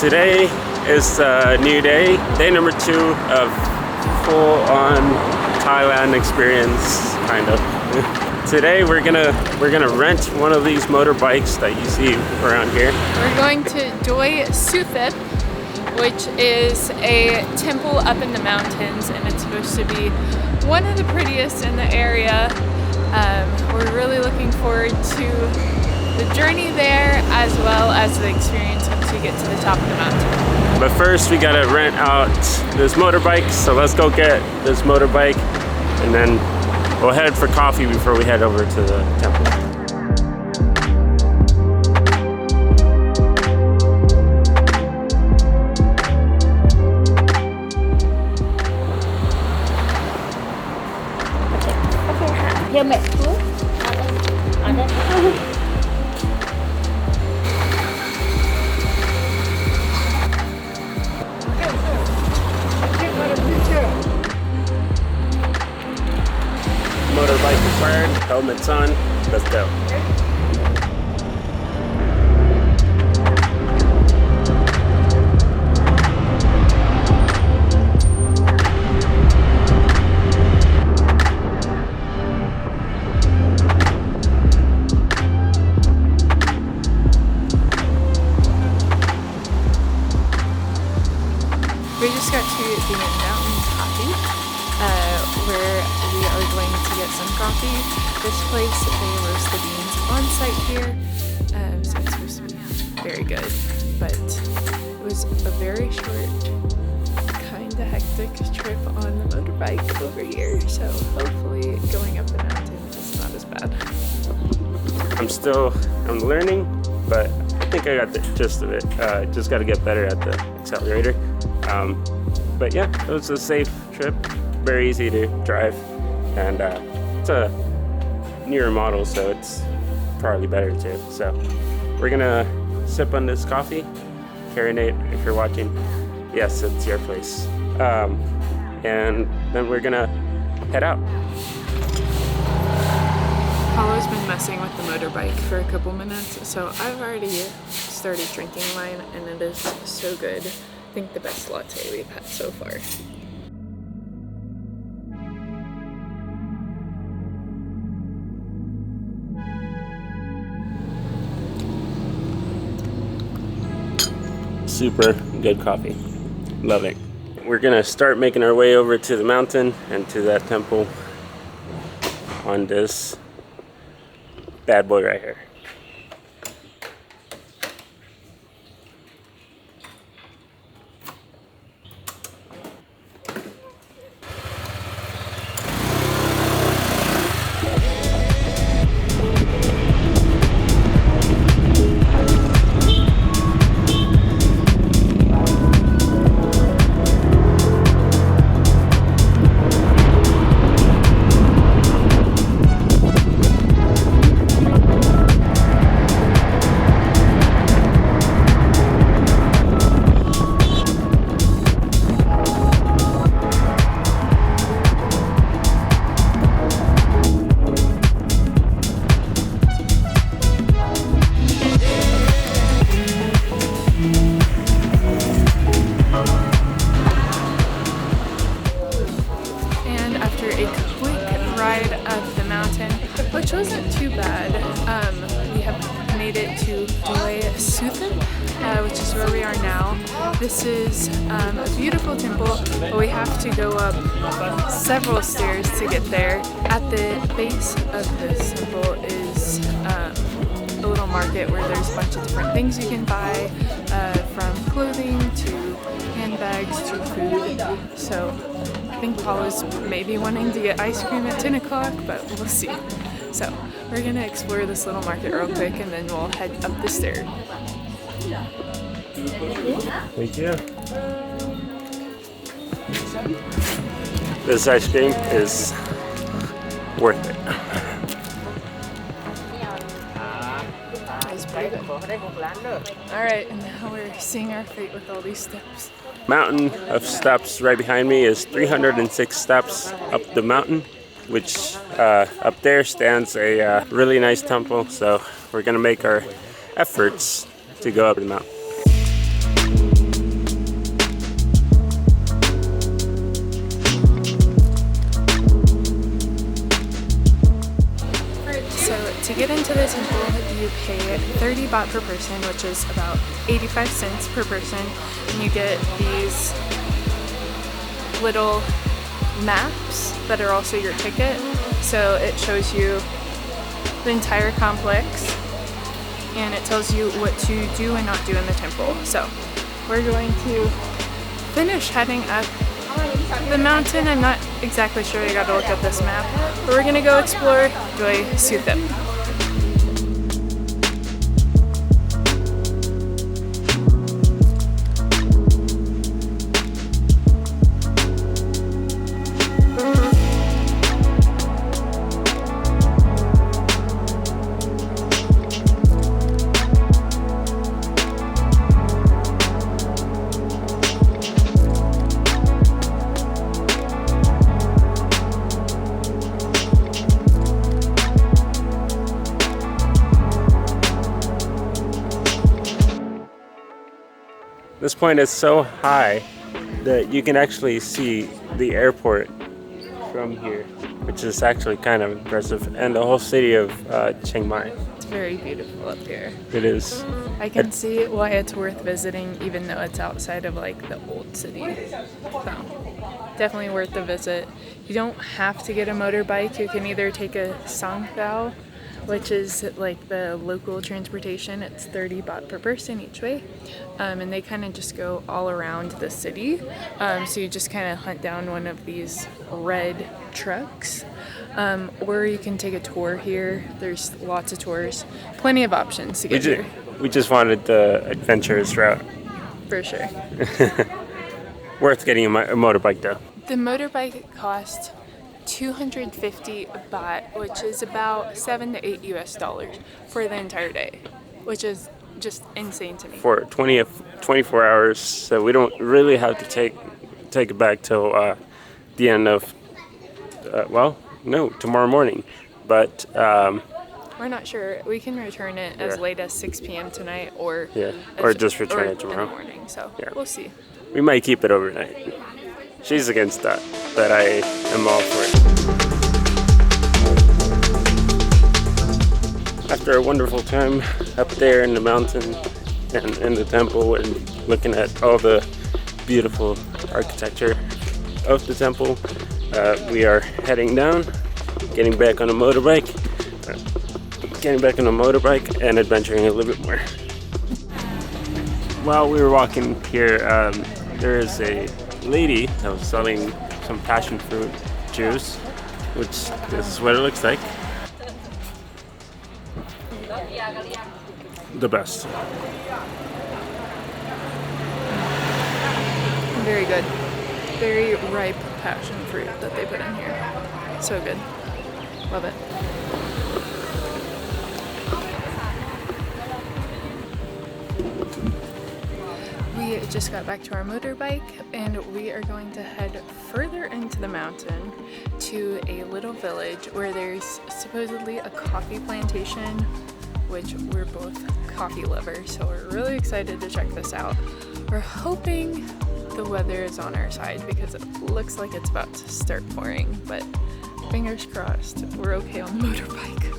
Today is a new day, day number 2 of full-on Thailand experience, kind of. Today we're gonna rent one of these motorbikes that you see around here. We're going to Doi Suthep, which is a temple up in the mountains, and it's supposed to be one of the prettiest in the area. We're really looking forward to the journey there as well as the experience once we get to the top of the mountain. But first we gotta rent out this motorbike, so let's go get this motorbike and then we'll head for coffee before we head over to the temple. Motorbike required, helmets on, let's go. We just got to the Mountains Coffee, where we are going to get some coffee. This place, they roast the beans on site here, so it's supposed to be very good. But it was a very short, kind of hectic trip on the motorbike over here, so hopefully going up the mountain is not as bad. I'm learning, but I think I got the gist of it. Just got to get better at the accelerator. But yeah, it was a safe trip, very easy to drive, and it's a newer model, so it's probably better too. So we're gonna sip on this coffee. Nate, if you're watching, yes, it's your place. And then we're gonna head out. Paolo's been messing with the motorbike for a couple minutes, so I've already started drinking mine, and it is so good. I think the best latte we've had so far. Super good coffee. Love it. We're gonna start making our way over to the mountain and to that temple on this bad boy right here. Which wasn't too bad. We have made it to Doi Suthep, which is where we are now. This is a beautiful temple, but we have to go up several stairs to get there. At the base of this temple is a little market where there's a bunch of different things you can buy, from clothing to handbags to food. So I think Paolo's maybe wanting to get ice cream at 10 o'clock, but we'll see. So we're gonna explore this little market real quick and then we'll head up the stairs. Thank you. This ice cream is worth it. Alright, and now we're seeing our fate with all these steps. Mountain of steps right behind me is 306 steps up the mountain, which up there stands a really nice temple, so we're gonna make our efforts to go up the mountain. the temple, you pay 30 baht per person, which is about 85 cents per person, and you get these little maps that are also your ticket. So it shows you the entire complex, and it tells you what to do and not do in the temple. So we're going to finish heading up the mountain. I'm not exactly sure, I gotta look at this map, but we're gonna go explore Doi Suthep. This point is so high that you can actually see the airport from here, which is actually kind of impressive, and the whole city of Chiang Mai. It's very beautiful up here. It is. I can see why it's worth visiting, even though it's outside of like the old city. So definitely worth the visit. You don't have to get a motorbike. You can either take a sangpao, which is like the local transportation. It's 30 baht per person each way, and they kind of just go all around the city. So you just kind of hunt down one of these red trucks, or you can take a tour here. There's lots of tours, plenty of options to get here. We just wanted the adventurous route. For sure. Worth getting a motorbike though. The motorbike cost 250 baht, which is about $7 to $8 for the entire day, which is just insane to me. For 24 hours, so we don't really have to take it back till the end of, tomorrow morning. But we're not sure. We can return it as late as 6 p.m. tonight, or just return it tomorrow in the morning. So we'll see. We might keep it overnight. She's against that, but I am all for it. After a wonderful time up there in the mountain and in the temple and looking at all the beautiful architecture of the temple, we are heading down, getting back on a motorbike and adventuring a little bit more. While we were walking here, there is a lady that was selling some passion fruit juice, which this is what it looks like. The best. Very good. Very ripe passion fruit that they put in here. So good. Love it. We just got back to our motorbike, and we are going to head further into the mountain to a little village where there's supposedly a coffee plantation, which we're both coffee lovers, so we're really excited to check this out. We're hoping the weather is on our side because it looks like it's about to start pouring, but fingers crossed we're okay on the motorbike.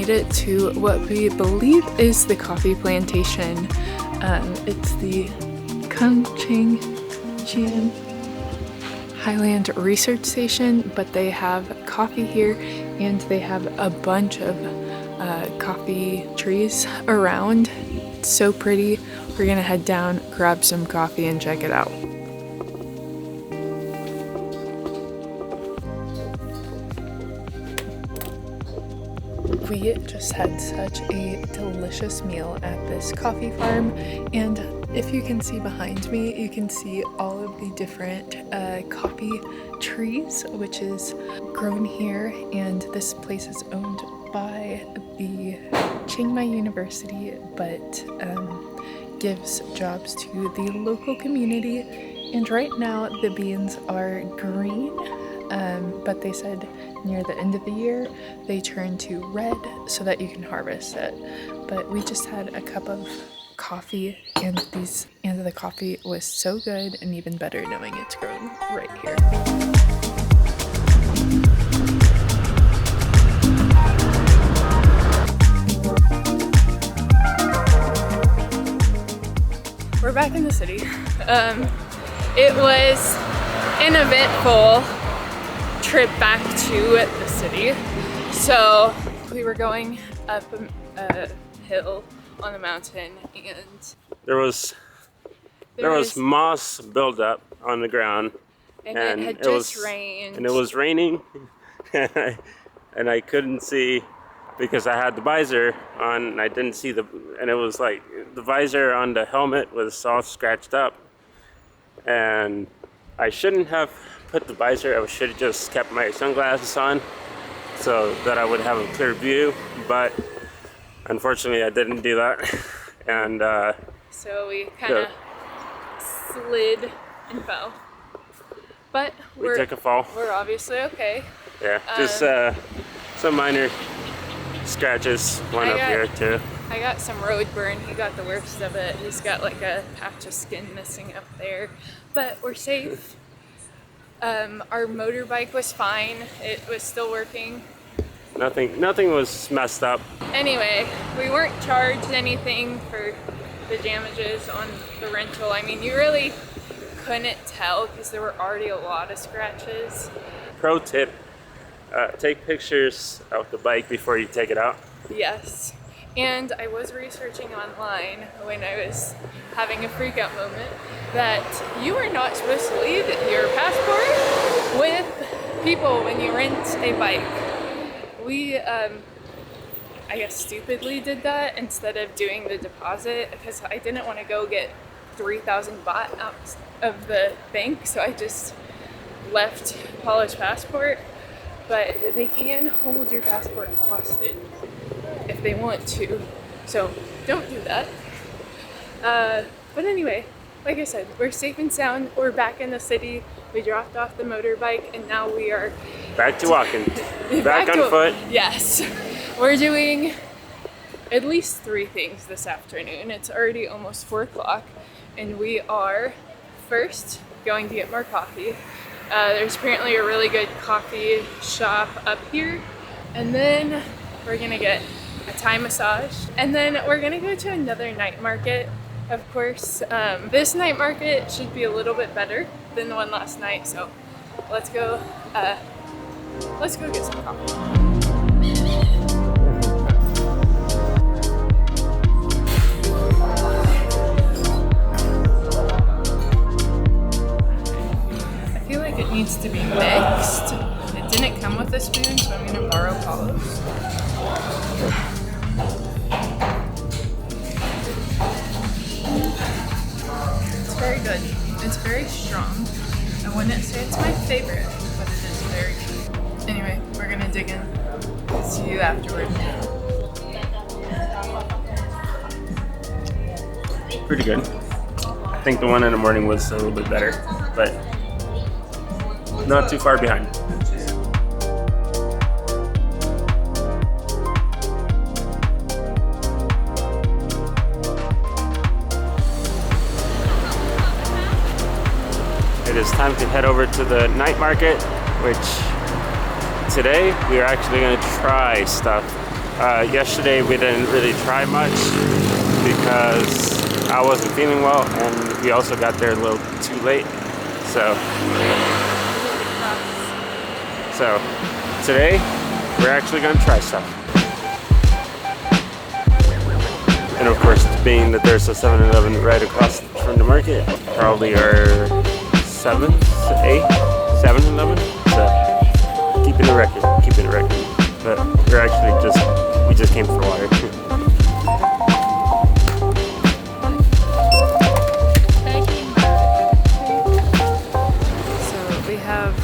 It to what we believe is the coffee plantation. It's the Chiang Highland Research Station, but they have coffee here, and they have a bunch of coffee trees around. It's so pretty. We're gonna head down, grab some coffee, and check it out. We just had such a delicious meal at this coffee farm, and if you can see behind me, you can see all of the different coffee trees, which is grown here, and this place is owned by the Chiang Mai University, but gives jobs to the local community. And right now the beans are green, but they said near the end of the year they turn to red so that you can harvest it. But we just had a cup of coffee, and the coffee was so good, and even better knowing it's grown right here. We're back in the city. It was an eventful trip back to the city. So we were going up a hill on the mountain, and there was moss buildup on the ground, and it had just rained, and it was raining, and I couldn't see because I had the visor on, and I didn't see and it was like the visor on the helmet was all scratched up, and I shouldn't have put the visor. I should have just kept my sunglasses on so that I would have a clear view, but unfortunately I didn't do that. And so we kind of slid and fell, but we took a fall. We're obviously okay. Yeah, just some minor scratches, one up here too. I got some road burn. He got the worst of it. He's got like a patch of skin missing up there, but we're safe. Our motorbike was fine. It was still working. Nothing was messed up. Anyway, we weren't charged anything for the damages on the rental. I mean, you really couldn't tell because there were already a lot of scratches. Pro tip, take pictures of the bike before you take it out. Yes. And I was researching online when I was having a freak out moment that you are not supposed to leave your passport with people when you rent a bike. We, I guess, stupidly did that instead of doing the deposit because I didn't want to go get 3,000 baht out of the bank, so I just left Paolo's passport. But they can hold your passport hostage if they want to, so don't do that. But anyway, like I said, we're safe and sound. We're back in the city. We dropped off the motorbike, and now we are back to walking. back on foot. Yes. We're doing at least 3 things this afternoon. It's already almost 4 o'clock, and we are first going to get more coffee. There's apparently a really good coffee shop up here, and then we're gonna get a Thai massage, and then we're gonna go to another night market. Of course, this night market should be a little bit better than the one last night, so let's go get some coffee. It needs to be mixed. It didn't come with a spoon, so I'm going to borrow Paolo's. It's very good. It's very strong. I wouldn't say it's my favorite, but it is very good. Anyway, we're going to dig in. See you afterward. Pretty good. I think the one in the morning was a little bit better, but not too far behind. It is time to head over to the night market, which today we are actually going to try stuff. Yesterday we didn't really try much because I wasn't feeling well, and we also got there a little too late. So today, we're actually going to try stuff. And of course, being that there's a 7-Eleven right across from the market, probably our 7th, 8th 7-Eleven. So keeping the record. But we just came for water. So we have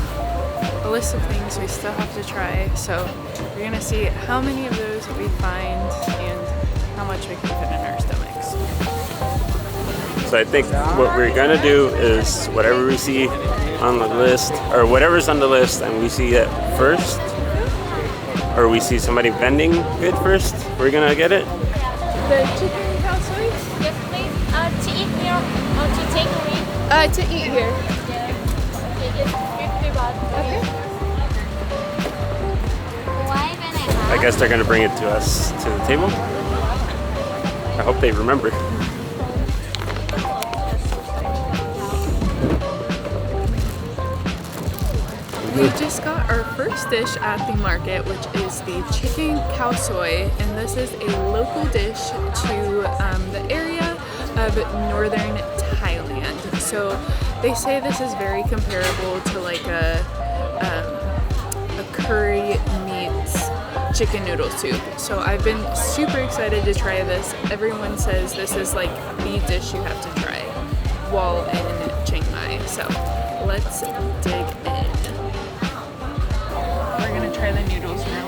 a list of things we still have to try. So we're gonna see how many of those we find and how much we can fit in our stomachs. So I think what we're gonna do is whatever we see on the list, or whatever's on the list and we see it first, or we see somebody vending it first, we're gonna get it. The chicken cow soy? Yes, please. To eat here or to take away? To eat here. Okay, it's 50 baht. Okay. Why when I have? I guess they're gonna bring it to us to the table. I hope they remember. We just got our first dish at the market, which is the chicken cow soy, and this is a local dish to the area of northern Thailand. So they say this is very comparable to like a curry meets chicken noodle soup. So I've been super excited to try this. Everyone says this is like the dish you have to try while in Chiang Mai. So let's dig in. We're gonna try the noodles now.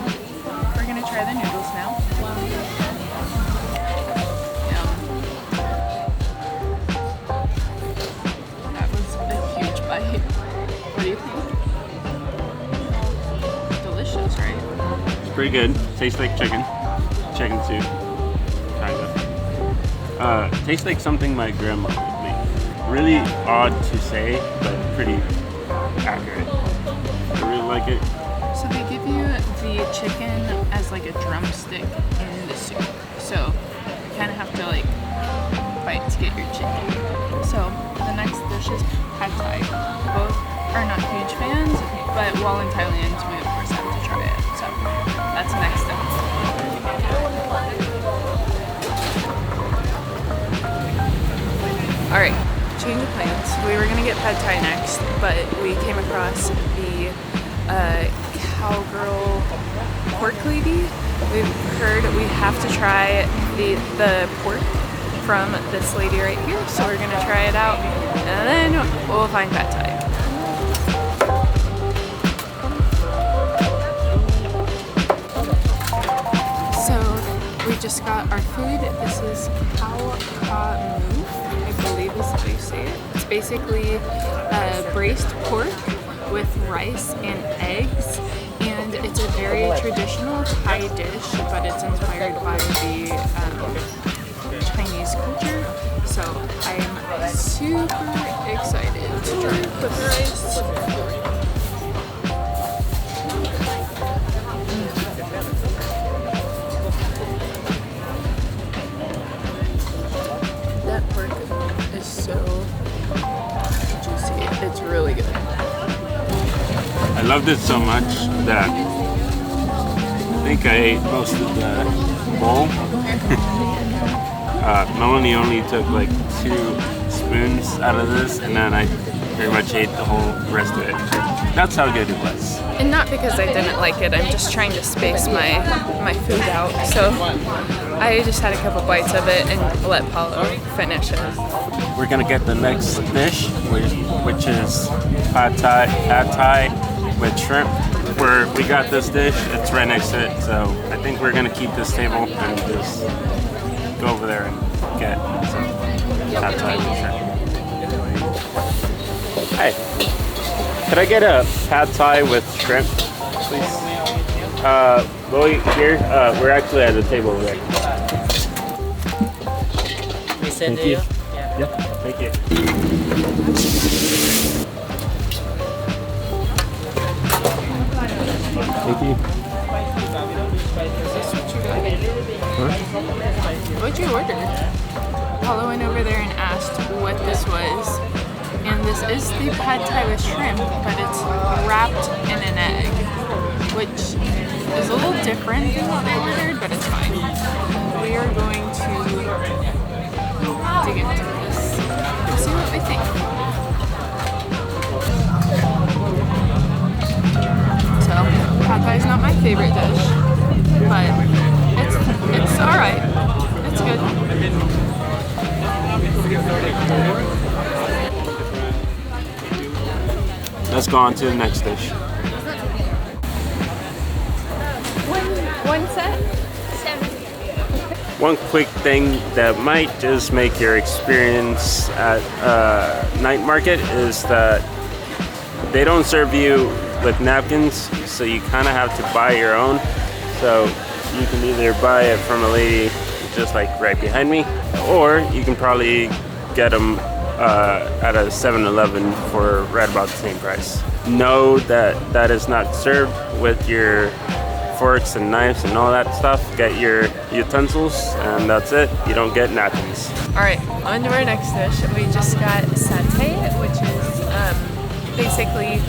Yum. That was a huge bite. What do you think? Delicious, right? It's pretty good. Tastes like chicken. Chicken soup. Kind of. Tastes like something my grandma would make. Really odd to say, but pretty accurate. I really like it. So they give you the chicken as like a drumstick in the soup. So you kind of have to like bite to get your chicken. So the next dish is pad thai. Both are not huge fans, but while in Thailand, we of course have to try it. So that's the next step. All right, change of plans. We were gonna get pad thai next, but we came across the cowgirl pork lady. We've heard we have to try the pork from this lady right here, so we're gonna try it out and then we'll find pad thai. So we just got our food. This is cow mu, I believe is how you say it. It's basically braised pork with rice and eggs, and it's a very traditional Thai dish, but it's inspired by the Chinese culture. So I am super excited to try it with the rice. That pork is so juicy. It's really good. I loved it so much that I think I ate most of the bowl. Melanie only took like 2 spoons out of this, and then I pretty much ate the whole rest of it. That's how good it was. And not because I didn't like it, I'm just trying to space my food out. So I just had a couple bites of it and let Paolo finish it. We're gonna get the next dish, which is pad thai with shrimp. We got this dish, it's right next to it, so I think we're gonna keep this table and just go over there and get some pad thai with shrimp. Hi, could I get a pad thai with shrimp, please? Lily, here, we're actually at the table over there. We send Thank you. you? Yep, thank you. Thank you. What'd you order? Paolo went over there and asked what this was. And this is the pad thai with shrimp, but it's wrapped in an egg, which is a little different than what I ordered, but it's fine. We are going to dig into this and see what we think. So, pad thai is not my favorite dish, but it's alright. It's good. Let's go on to the next dish. When One set? 7. One quick thing that might just make your experience at night market is that they don't serve you with napkins, so you kind of have to buy your own. So you can either buy it from a lady just like right behind me, or you can probably get them at a 7-Eleven for right about the same price. Know that that is not served with your forks and knives and all that stuff. Get your utensils and that's it. You don't get napkins. Alright, on to our next dish. We just got satay, which is basically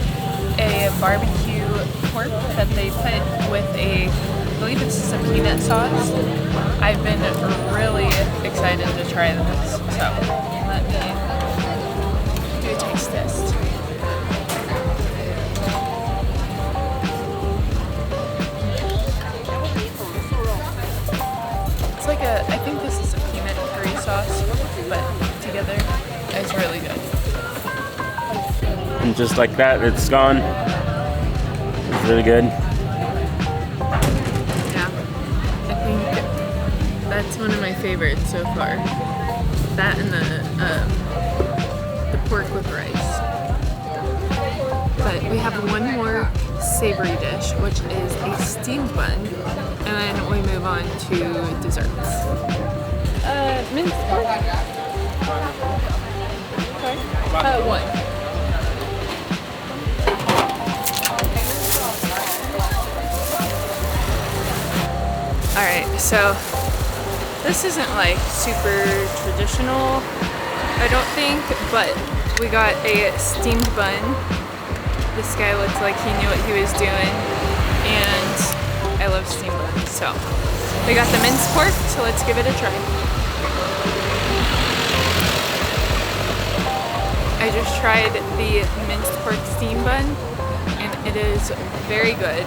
a barbecue pork that they put with I believe it's some peanut sauce. I've been really excited to try this, so let me do a taste test. It's like I think this is a peanut curry sauce, but together it's really good. And just like that, it's gone. It's really good. Yeah, I think that's one of my favorites so far. That and the pork with rice. But we have one more savory dish, which is a steamed bun, and then we move on to desserts. Minced pork. Sorry? One. Alright, so this isn't like super traditional, I don't think, but we got a steamed bun. This guy looked like he knew what he was doing, and I love steamed buns, so we got the minced pork, so let's give it a try. I just tried the minced pork steamed bun, and it is very good.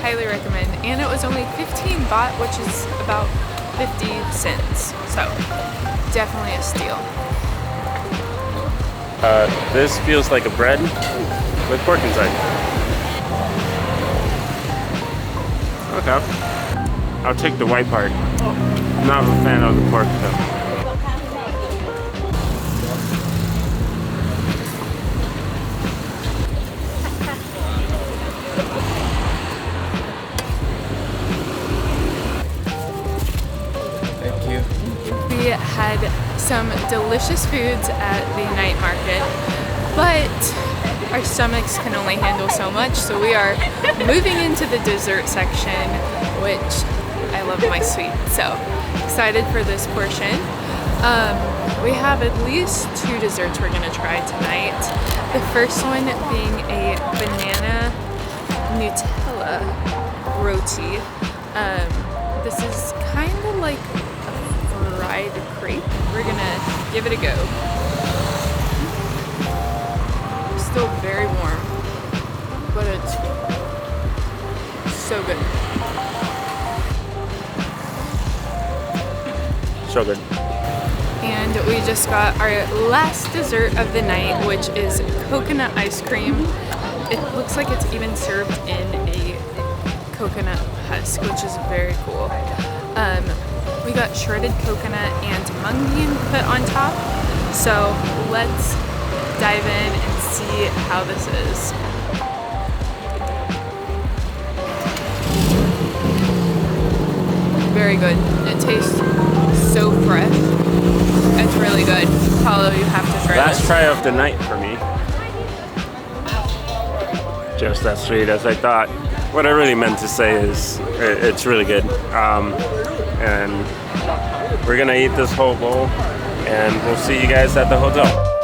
Highly recommend, and it was only 15 baht, which is about 50 cents, so definitely a steal. This feels like a bread with pork inside. Okay. I'll take the white part. Not a fan of the pork though. We had some delicious foods at the night market, but our stomachs can only handle so much, so we are moving into the dessert section, which I love my sweet, so excited for this portion. We have at least 2 desserts we're gonna try tonight. The first one being a banana Nutella roti. This is kind of like fried crepe. We're gonna give it a go. Still very warm, but it's so good. So good. And we just got our last dessert of the night, which is coconut ice cream. It looks like it's even served in a coconut husk, which is very cool. We got shredded coconut and mung bean put on top. So let's dive in and see how this is. Very good. It tastes so fresh. It's really good. Paolo, you have to try Last this. try of the night for me. Just as sweet as I thought. What I really meant to say is it's really good. And we're gonna eat this whole bowl, and we'll see you guys at the hotel.